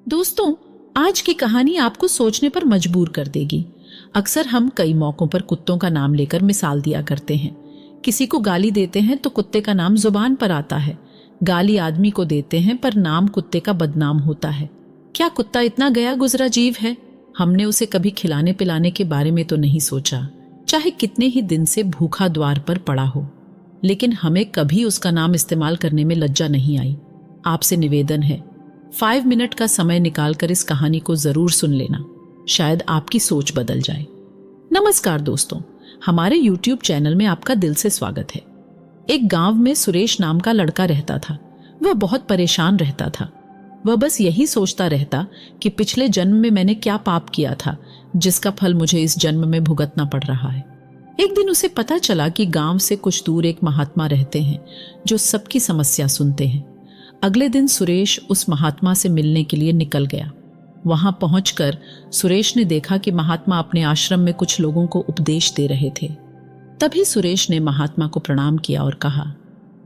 दोस्तों, आज की कहानी आपको सोचने पर मजबूर कर देगी। अक्सर हम कई मौकों पर कुत्तों का नाम लेकर मिसाल दिया करते हैं। किसी को गाली देते हैं तो कुत्ते का नाम जुबान पर आता है। गाली आदमी को देते हैं पर नाम कुत्ते का बदनाम होता है। क्या कुत्ता इतना गया गुजरा जीव है? हमने उसे कभी खिलाने पिलाने के बारे में तो नहीं सोचा, चाहे कितने ही दिन से भूखा द्वार पर पड़ा हो। लेकिन हमें कभी उसका नाम इस्तेमाल करने में लज्जा नहीं आई। आपसे निवेदन है, 5 मिनट का समय निकालकर इस कहानी को जरूर सुन लेना, शायद आपकी सोच बदल जाए। नमस्कार दोस्तों, हमारे YouTube चैनल में आपका दिल से स्वागत है। एक गांव में सुरेश नाम का लड़का रहता था। वह बहुत परेशान रहता था। वह बस यही सोचता रहता कि पिछले जन्म में मैंने क्या पाप किया था जिसका फल मुझे इस जन्म में भुगतना पड़ रहा है। एक दिन उसे पता चला कि गांव से कुछ दूर एक महात्मा रहते हैं जो सबकी समस्या सुनते हैं। अगले दिन सुरेश उस महात्मा से मिलने के लिए निकल गया। वहां पहुंचकर सुरेश ने देखा कि महात्मा अपने आश्रम में कुछ लोगों को उपदेश दे रहे थे। तभी सुरेश ने महात्मा को प्रणाम किया और कहा,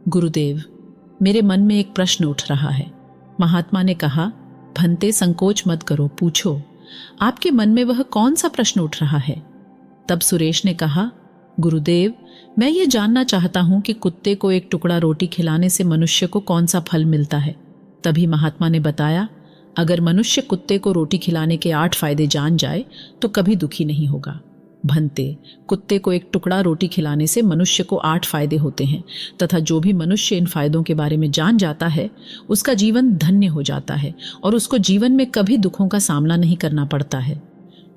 गुरुदेव, मेरे मन में एक प्रश्न उठ रहा है। महात्मा ने कहा, भंते संकोच मत करो, पूछो, आपके मन में वह कौन सा प्रश्न उठ रहा है? तब सुरेश ने कहा, गुरुदेव, मैं ये जानना चाहता हूं कि कुत्ते को एक टुकड़ा रोटी खिलाने से मनुष्य को कौन सा फल मिलता है। तभी महात्मा ने बताया, अगर मनुष्य कुत्ते को रोटी खिलाने के 8 फायदे जान जाए तो कभी दुखी नहीं होगा। भंते, कुत्ते को एक टुकड़ा रोटी खिलाने से मनुष्य को 8 फायदे होते हैं तथा जो भी मनुष्य इन फायदों के बारे में जान जाता है उसका जीवन धन्य हो जाता है और उसको जीवन में कभी दुखों का सामना नहीं करना पड़ता है।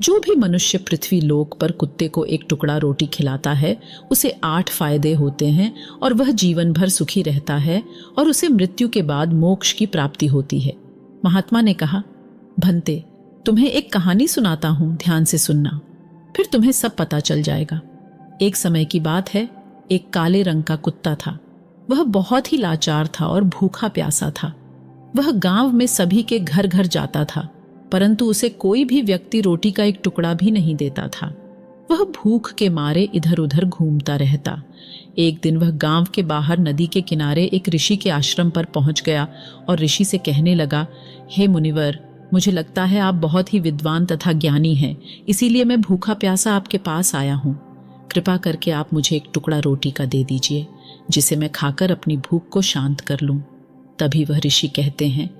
जो भी मनुष्य पृथ्वी लोक पर कुत्ते को एक टुकड़ा रोटी खिलाता है उसे 8 फायदे होते हैं और वह जीवन भर सुखी रहता है और उसे मृत्यु के बाद मोक्ष की प्राप्ति होती है। महात्मा ने कहा, भंते, तुम्हें एक कहानी सुनाता हूं, ध्यान से सुनना, फिर तुम्हें सब पता चल जाएगा। एक समय की बात है, एक काले रंग का कुत्ता था। वह बहुत ही लाचार था और भूखा प्यासा था। वह गांव में सभी के घर घर जाता था, परंतु उसे कोई भी व्यक्ति रोटी का एक टुकड़ा भी नहीं देता था। वह भूख के मारे इधर उधर घूमता रहता। एक दिन वह गांव के बाहर नदी के किनारे एक ऋषि के आश्रम पर पहुंच गया और ऋषि से कहने लगा, हे मुनिवर, मुझे लगता है आप बहुत ही विद्वान तथा ज्ञानी हैं, इसीलिए मैं भूखा प्यासा आपके पास आया हूँ। कृपा करके आप मुझे एक टुकड़ा रोटी का दे दीजिए जिसे मैं खाकर अपनी भूख को शांत कर लूं। तभी वह ऋषि कहते हैं,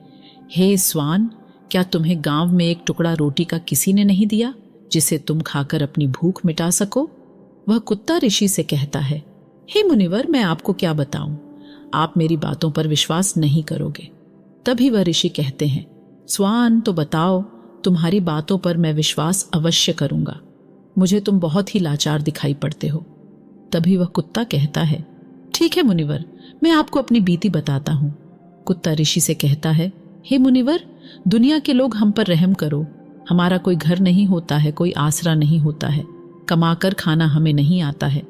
हे स्वान, क्या तुम्हें गांव में एक टुकड़ा रोटी का किसी ने नहीं दिया जिसे तुम खाकर अपनी भूख मिटा सको? वह कुत्ता ऋषि से कहता है, हे मुनिवर, मैं आपको क्या बताऊं, आप मेरी बातों पर विश्वास नहीं करोगे। तभी वह ऋषि कहते हैं, स्वान, तो बताओ, तुम्हारी बातों पर मैं विश्वास अवश्य करूंगा। मुझे तुम बहुत ही लाचार दिखाई पड़ते हो। तभी वह कुत्ता कहता है, ठीक है मुनिवर, मैं आपको अपनी बीती बताता हूं। कुत्ता ऋषि से कहता है, हे मुनिवर, दुनिया के लोग हम पर रहम करो। हमारा कोई घर नहीं होता है, कोई आसरा नहीं होता है, कमाकर खाना हमें नहीं आता है,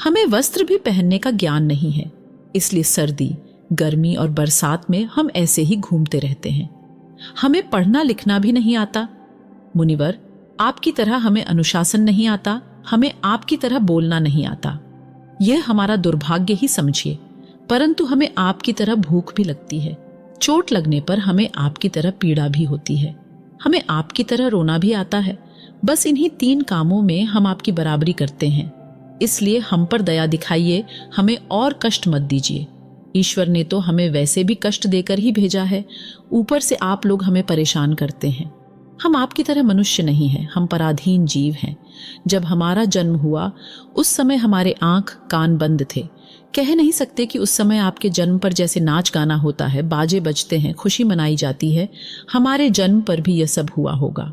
हमें वस्त्र भी पहनने का ज्ञान नहीं है, इसलिए सर्दी, गर्मी और बरसात में हम ऐसे ही घूमते रहते हैं। हमें पढ़ना लिखना भी नहीं आता। मुनिवर, आपकी तरह हमें अनुशासन नहीं आता, हमें आपकी तरह बोलना नहीं आता। यह हमारा दुर्भाग्य ही समझिए, परंतु हमें आपकी तरह भूख भी लगती है। चोट लगने पर हमें आपकी तरह पीड़ा भी होती है। हमें आपकी तरह रोना भी आता है। बस इन्हीं 3 कामों में हम आपकी बराबरी करते हैं, इसलिए हम पर दया दिखाइए, हमें और कष्ट मत दीजिए। ईश्वर ने तो हमें वैसे भी कष्ट देकर ही भेजा है, ऊपर से आप लोग हमें परेशान करते हैं। हम आपकी तरह मनुष्य नहीं हैं, हम पराधीन जीव हैं। जब हमारा जन्म हुआ उस समय हमारे आंख कान बंद थे। कह नहीं सकते कि उस समय आपके जन्म पर जैसे नाच गाना होता है, बाजे बजते हैं, खुशी मनाई जाती है, हमारे जन्म पर भी यह सब हुआ होगा।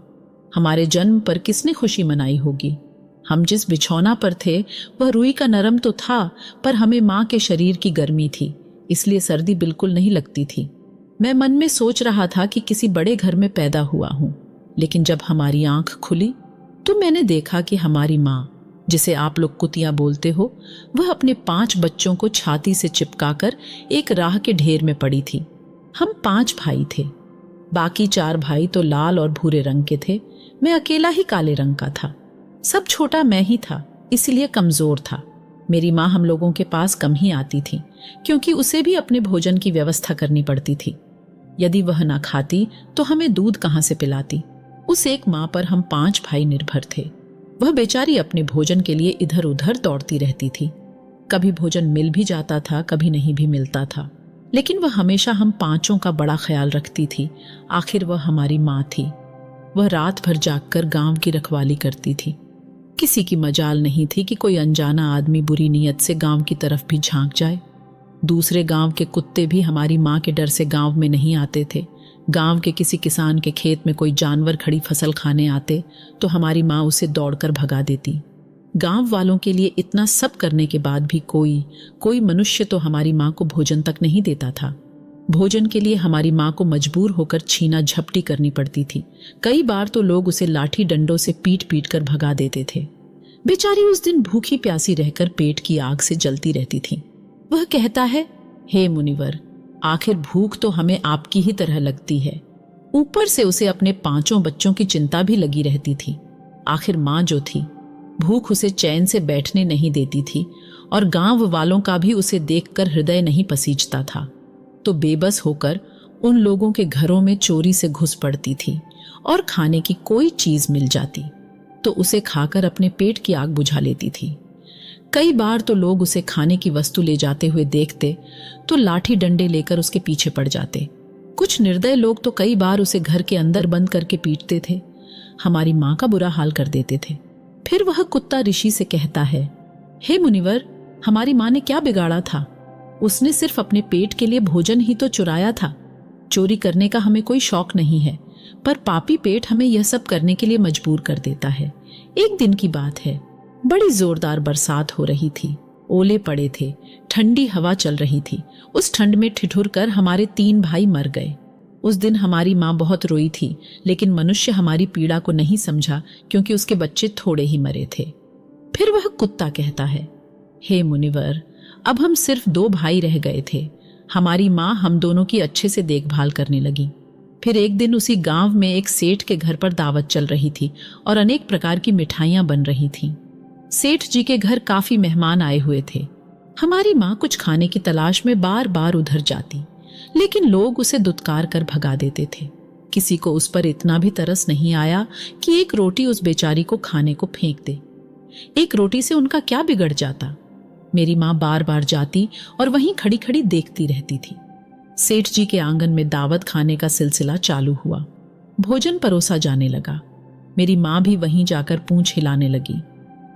हमारे जन्म पर किसने खुशी मनाई होगी? हम जिस बिछौना पर थे वह रुई का नरम तो था, पर हमें माँ के शरीर की गर्मी थी, इसलिए सर्दी बिल्कुल नहीं लगती थी। मैं मन में सोच रहा था कि किसी बड़े घर में पैदा हुआ हूं, लेकिन जब हमारी आंख खुली तो मैंने देखा कि हमारी माँ, जिसे आप लोग कुतिया बोलते हो, वह अपने 5 बच्चों को छाती से चिपकाकर एक राह के ढेर में पड़ी थी। हम 5 भाई थे, बाकी 4 भाई तो लाल और भूरे रंग के थे, मैं अकेला ही काले रंग का था। सब छोटा मैं ही था, इसलिए कमजोर था। मेरी माँ हम लोगों के पास कम ही आती थी, क्योंकि उसे भी अपने भोजन की व्यवस्था करनी पड़ती थी। यदि वह ना खाती तो हमें दूध कहाँ से पिलाती। उस एक माँ पर हम 5 भाई निर्भर थे। वह बेचारी अपने भोजन के लिए इधर उधर दौड़ती रहती थी। कभी भोजन मिल भी जाता था, कभी नहीं भी मिलता था, लेकिन वह हमेशा हम 5 का बड़ा ख्याल रखती थी। आखिर वह हमारी माँ थी। वह रात भर जागकर गांव की रखवाली करती थी। किसी की मजाल नहीं थी कि कोई अनजाना आदमी बुरी नीयत से गांव की तरफ भी झांक जाए। दूसरे गांव के कुत्ते भी हमारी माँ के डर से गांव में नहीं आते थे। गांव के किसी किसान के खेत में कोई जानवर खड़ी फसल खाने आते तो हमारी माँ उसे दौड़कर भगा देती। गांव वालों के लिए इतना सब करने के बाद भी कोई मनुष्य तो हमारी माँ को भोजन तक नहीं देता था। भोजन के लिए हमारी माँ को मजबूर होकर छीना झपटी करनी पड़ती थी। कई बार तो लोग उसे लाठी डंडों से पीट पीट कर भगा देते थे। बेचारी उस दिन भूखी प्यासी रहकर पेट की आग से जलती रहती थी। वह कहता है, हे मुनिवर, आखिर भूख तो हमें आपकी ही तरह लगती है। ऊपर से उसे अपने 5 बच्चों की चिंता भी लगी रहती थी। आखिर माँ जो थी, भूख उसे चैन से बैठने नहीं देती थी और गांव वालों का भी उसे देखकर हृदय नहीं पसीजता था। तो बेबस होकर उन लोगों के घरों में चोरी से घुस पड़ती थी और खाने की कोई चीज मिल जाती तो उसे खाकर अपने पेट की आग बुझा लेती थी। कई बार तो लोग उसे खाने की वस्तु ले जाते हुए देखते तो लाठी डंडे लेकर उसके पीछे पड़ जाते। कुछ निर्दय लोग तो कई बार उसे घर के अंदर बंद करके पीटते थे। हमारी माँ का बुरा हाल कर देते थे। फिर वह कुत्ता ऋषि से कहता है, हे मुनिवर, हमारी माँ ने क्या बिगाड़ा था? उसने सिर्फ अपने पेट के लिए भोजन ही तो चुराया था। चोरी करने का हमें कोई शौक नहीं है, पर पापी पेट हमें यह सब करने के लिए मजबूर कर देता है। एक दिन की बात है, बड़ी जोरदार बरसात हो रही थी। ओले पड़े थे, ठंडी हवा चल रही थी। उस ठंड में ठिठुर कर हमारे 3 भाई मर गए। उस दिन हमारी माँ बहुत रोई थी, लेकिन मनुष्य हमारी पीड़ा को नहीं समझा क्योंकि उसके बच्चे थोड़े ही मरे थे। फिर वह कुत्ता कहता है, हे मुनिवर, अब हम सिर्फ 2 भाई रह गए थे। हमारी माँ हम दोनों की अच्छे से देखभाल करने लगी। फिर एक दिन उसी गांव में एक सेठ के घर पर दावत चल रही थी और अनेक प्रकार की मिठाइयां बन रही थीं। सेठ जी के घर काफी मेहमान आए हुए थे। हमारी माँ कुछ खाने की तलाश में बार बार उधर जाती, लेकिन लोग उसे दुत्कार कर भगा देते थे। किसी को उस पर इतना भी तरस नहीं आया कि एक रोटी उस बेचारी को खाने को फेंक दे। एक रोटी से उनका क्या बिगड़ जाता? मेरी माँ बार बार जाती और वहीं खड़ी खड़ी देखती रहती थी। सेठ जी के आंगन में दावत खाने का सिलसिला चालू हुआ। भोजन परोसा जाने लगा। मेरी माँ भी वहीं जाकर पूंछ हिलाने लगी।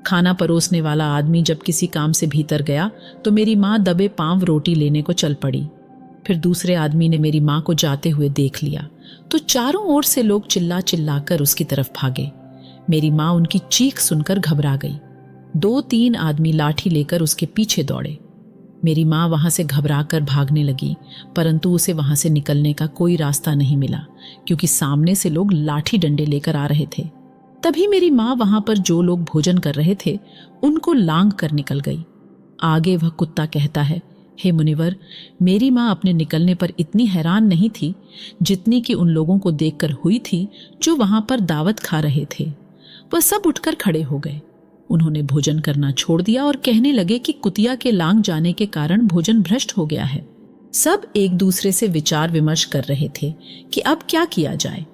खाना परोसने वाला आदमी जब किसी काम से भीतर गया तो मेरी माँ दबे पांव रोटी लेने को चल पड़ी। फिर दूसरे आदमी ने मेरी माँ को जाते हुए देख लिया तो चारों ओर से लोग चिल्ला चिल्ला कर उसकी तरफ भागे। मेरी माँ उनकी चीख सुनकर घबरा गई। 2-3 आदमी लाठी लेकर उसके पीछे दौड़े। मेरी माँ वहां से घबरा कर भागने लगी, परंतु उसे वहां से निकलने का कोई रास्ता नहीं मिला क्योंकि सामने से लोग लाठी डंडे लेकर आ रहे थे। तभी मेरी माँ वहां पर जो लोग भोजन कर रहे थे उनको लांग कर निकल गई। आगे वह कुत्ता कहता है, हे मुनिवर, मेरी माँ अपने निकलने पर इतनी हैरान नहीं थी जितनी कि उन लोगों को देखकर हुई थी जो वहां पर दावत खा रहे थे। वह सब उठकर खड़े हो गए। उन्होंने भोजन करना छोड़ दिया और कहने लगे कि कुतिया के लांग जाने के कारण भोजन भ्रष्ट हो गया है। सब एक दूसरे से विचार विमर्श कर रहे थे कि अब क्या किया जाए।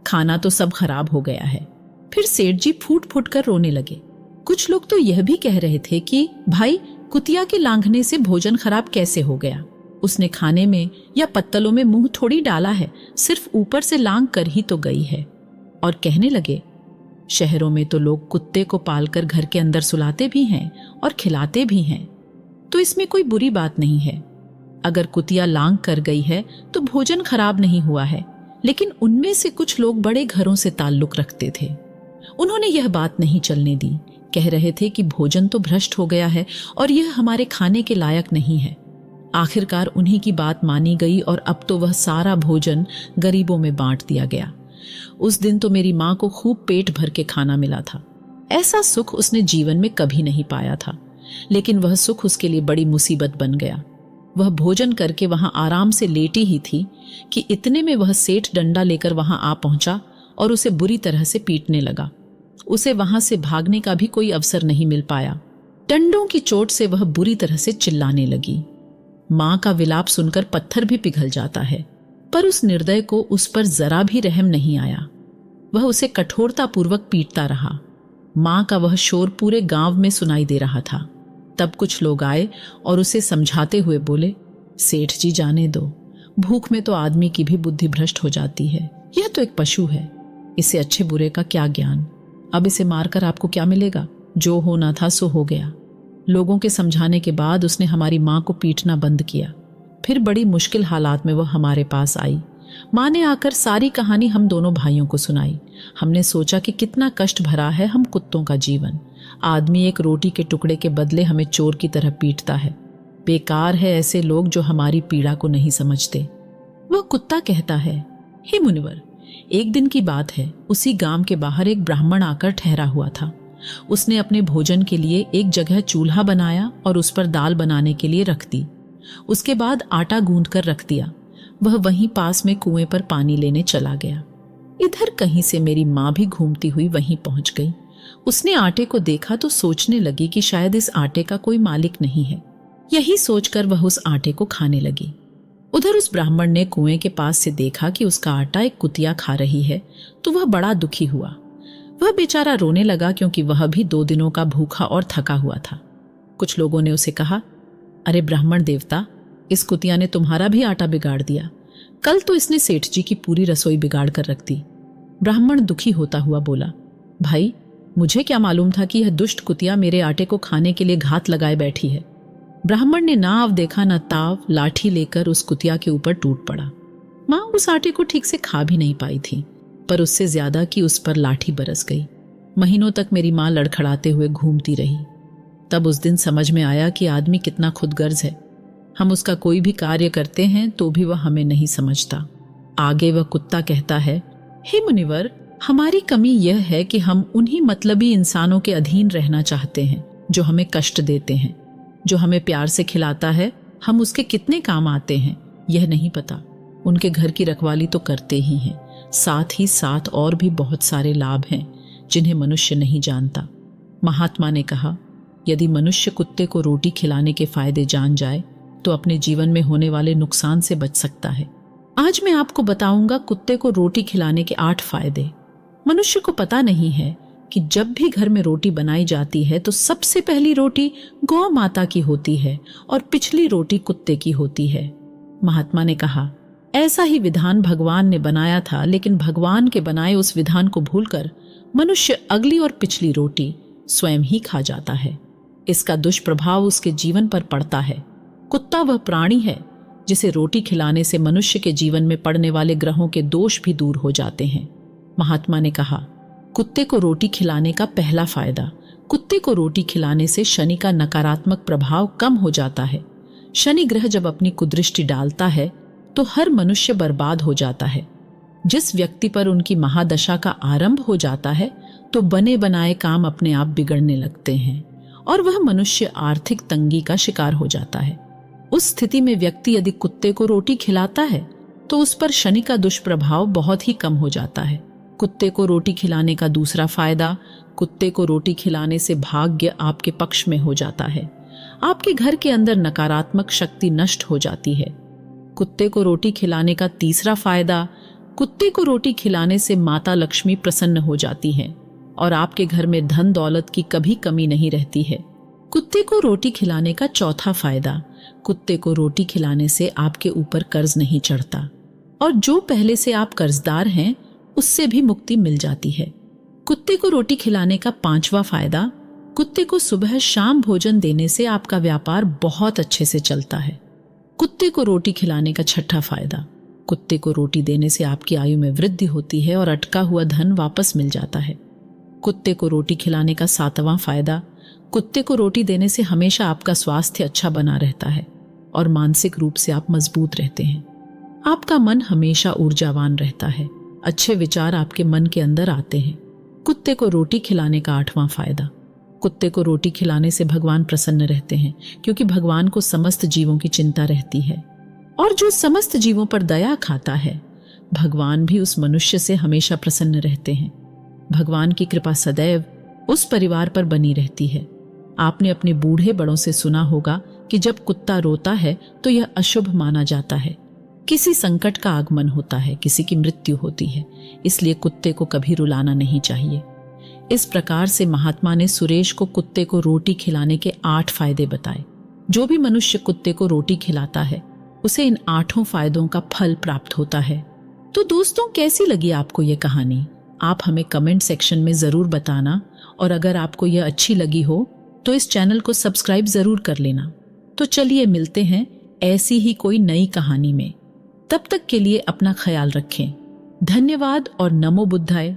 खाना तो सब खराब हो गया है। फिर सेठ जी फूट फूट कर रोने लगे। कुछ लोग तो यह भी कह रहे थे कि भाई, कुतिया के लांघने से भोजन खराब कैसे हो गया? उसने खाने में या पत्तलों में मुंह थोड़ी डाला है, सिर्फ ऊपर से लांघ कर ही तो गई है। और कहने लगे, शहरों में तो लोग कुत्ते को पालकर घर के अंदर सुलाते भी हैं और खिलाते भी हैं, तो इसमें कोई बुरी बात नहीं है। अगर कुतिया लांघ कर गई है तो भोजन खराब नहीं हुआ है। लेकिन उनमें से कुछ लोग बड़े घरों से ताल्लुक रखते थे। उन्होंने यह बात नहीं चलने दी। कह रहे थे कि भोजन तो भ्रष्ट हो गया है और यह हमारे खाने के लायक नहीं है। आखिरकार उन्हीं की बात मानी गई और अब तो वह सारा भोजन गरीबों में बांट दिया गया। उस दिन तो मेरी माँ को खूब पेट भर के खाना मिला था। ऐसा सुख उसने जीवन में कभी नहीं पाया था, लेकिन वह सुख उसके लिए बड़ी मुसीबत बन गया। वह भोजन करके वहां आराम से लेटी ही थी कि इतने में वह सेठ डंडा लेकर वहां आ पहुंचा और उसे बुरी तरह से पीटने लगा। उसे वहां से भागने का भी कोई अवसर नहीं मिल पाया। डंडों की चोट से वह बुरी तरह से चिल्लाने लगी। मां का विलाप सुनकर पत्थर भी पिघल जाता है, पर उस निर्दय को उस पर जरा भी रहम नहीं आया। वह उसे कठोरतापूर्वक पीटता रहा। मां का वह शोर पूरे गांव में सुनाई दे रहा था। तब कुछ लोग आए और उसे समझाते हुए बोले, सेठ जी जाने दो, भूख में तो आदमी की भी बुद्धि भ्रष्ट हो जाती है। यह तो एक पशु है, इसे अच्छे बुरे का क्या ज्ञान। अब इसे मारकर आपको क्या मिलेगा? जो होना था सो हो गया। लोगों के समझाने के बाद उसने हमारी मां को पीटना बंद किया। फिर बड़ी मुश्किल हालात में वह हमारे पास आई। मां ने आकर सारी कहानी हम दोनों भाइयों को सुनाई। हमने सोचा कि कितना कष्ट भरा है हम कुत्तों का जीवन। आदमी एक रोटी के टुकड़े के बदले हमें चोर की तरह पीटता है। बेकार है ऐसे लोग जो हमारी पीड़ा को नहीं समझते। वह कुत्ता कहता है, हे मुनिवर, एक दिन की बात है, उसी गांव के बाहर एक ब्राह्मण आकर ठहरा हुआ था। उसने अपने भोजन के लिए एक जगह चूल्हा बनाया और उस पर दाल बनाने के लिए रख दी। उसके बाद आटा गूंद कर रख दिया। वह वहीं पास में कुएं पर पानी लेने चला गया। इधर कहीं से मेरी मां भी घूमती हुई वहीं पहुंच गई। उसने आटे को देखा तो सोचने लगी कि शायद इस आटे का कोई मालिक नहीं है। यही सोचकर वह उस आटे को खाने लगी। उधर उस ब्राह्मण ने कुएं के पास से देखा कि उसका आटा एक कुतिया खा रही है, तो वह बड़ा दुखी हुआ। वह बेचारा रोने लगा क्योंकि वह भी 2 दिनों का भूखा और थका हुआ था। कुछ लोगों ने उसे कहा, अरे ब्राह्मण देवता, इस कुतिया ने तुम्हारा भी आटा बिगाड़ दिया। कल तो इसने सेठ जी की पूरी रसोई बिगाड़ कर रख दी। ब्राह्मण दुखी होता हुआ बोला, भाई, मुझे क्या मालूम था कि यह दुष्ट कुतिया मेरे आटे को खाने के लिए घात लगाए बैठी है। ब्राह्मण ने नाव देखा न ताव, लाठी लेकर उस कुतिया के ऊपर टूट पड़ा। मां उस आटे को ठीक से खा भी नहीं पाई थी, पर उससे ज्यादा कि उस पर लाठी बरस गई। महीनों तक मेरी मां लड़खड़ाते हुए घूमती रही। तब उस दिन समझ में आया कि आदमी कितना खुदगर्ज है। हम उसका कोई भी कार्य करते हैं तो भी वह हमें नहीं समझता। आगे वह कुत्ता कहता है, हे मुनिवर, हमारी कमी यह है कि हम उन्हीं मतलबी इंसानों के अधीन रहना चाहते हैं जो हमें कष्ट देते हैं। जो हमें प्यार से खिलाता है, हम उसके कितने काम आते हैं यह नहीं पता। उनके घर की रखवाली तो करते ही हैं, साथ ही साथ और भी बहुत सारे लाभ हैं जिन्हें मनुष्य नहीं जानता। महात्मा ने कहा, यदि मनुष्य कुत्ते को रोटी खिलाने के फायदे जान जाए तो अपने जीवन में होने वाले नुकसान से बच सकता है। आज मैं आपको बताऊंगा कुत्ते को रोटी खिलाने के 8 फायदे। मनुष्य को पता नहीं है कि जब भी घर में रोटी बनाई जाती है तो सबसे पहली रोटी गौ माता की होती है और पिछली रोटी कुत्ते की होती है। महात्मा ने कहा, ऐसा ही विधान भगवान ने बनाया था, लेकिन भगवान के बनाए उस विधान को भूलकर मनुष्य अगली और पिछली रोटी स्वयं ही खा जाता है। इसका दुष्प्रभाव उसके जीवन पर पड़ता है। कुत्ता वह प्राणी है जिसे रोटी खिलाने से मनुष्य के जीवन में पड़ने वाले ग्रहों के दोष भी दूर हो जाते हैं। महात्मा ने कहा, कुत्ते को रोटी खिलाने का पहला फायदा, कुत्ते को रोटी खिलाने से शनि का नकारात्मक प्रभाव कम हो जाता है। शनि ग्रह जब अपनी कुदृष्टि डालता है तो हर मनुष्य बर्बाद हो जाता है। जिस व्यक्ति पर उनकी महादशा का आरंभ हो जाता है तो बने बनाए काम अपने आप बिगड़ने लगते हैं और वह मनुष्य आर्थिक तंगी का शिकार हो जाता है। उस स्थिति में व्यक्ति यदि कुत्ते को रोटी खिलाता है तो उस पर शनि का दुष्प्रभाव बहुत ही कम हो जाता है। कुत्ते को रोटी खिलाने का दूसरा फायदा, कुत्ते को रोटी खिलाने से भाग्य आपके पक्ष में हो जाता है। आपके घर के अंदर नकारात्मक शक्ति नष्ट हो जाती है। कुत्ते को रोटी खिलाने का तीसरा फायदा, कुत्ते को रोटी खिलाने से माता लक्ष्मी प्रसन्न हो जाती है और आपके घर में धन दौलत की कभी कमी नहीं रहती है। कुत्ते को रोटी खिलाने का चौथा फायदा, कुत्ते को रोटी खिलाने से आपके ऊपर कर्ज नहीं चढ़ता और जो पहले से आप कर्जदार हैं उससे भी मुक्ति मिल जाती है। कुत्ते को रोटी खिलाने का 5वां फायदा, कुत्ते को सुबह शाम भोजन देने से आपका व्यापार बहुत अच्छे से चलता है। कुत्ते को रोटी खिलाने का 6ठा फायदा, कुत्ते को रोटी देने से आपकी आयु में वृद्धि होती है और अटका हुआ धन वापस मिल जाता है। कुत्ते को रोटी खिलाने का 7वां फायदा, कुत्ते को रोटी देने से हमेशा आपका स्वास्थ्य अच्छा बना रहता है और मानसिक रूप से आप मजबूत रहते हैं। आपका मन हमेशा ऊर्जावान रहता है, अच्छे विचार आपके मन के अंदर आते हैं। कुत्ते को रोटी खिलाने का 8वां फायदा, कुत्ते को रोटी खिलाने से भगवान प्रसन्न रहते हैं क्योंकि भगवान को समस्त जीवों की चिंता रहती है और जो समस्त जीवों पर दया खाता है भगवान भी उस मनुष्य से हमेशा प्रसन्न रहते हैं। भगवान की कृपा सदैव उस परिवार पर बनी रहती है। आपने अपने बूढ़े बड़ों से सुना होगा कि जब कुत्ता रोता है तो यह अशुभ माना जाता है। किसी संकट का आगमन होता है, किसी की मृत्यु होती है, इसलिए कुत्ते को कभी रुलाना नहीं चाहिए। इस प्रकार से महात्मा ने सुरेश को कुत्ते को रोटी खिलाने के 8 फायदे बताए। जो भी मनुष्य कुत्ते को रोटी खिलाता है उसे इन 8 फायदों का फल प्राप्त होता है। तो दोस्तों, कैसी लगी आपको ये कहानी? आप हमें कमेंट सेक्शन में जरूर बताना, और अगर आपको यह अच्छी लगी हो तो इस चैनल को सब्सक्राइब जरूर कर लेना। तो चलिए मिलते हैं ऐसी ही कोई नई कहानी में। तब तक के लिए अपना ख्याल रखें। धन्यवाद और नमो बुद्धाय।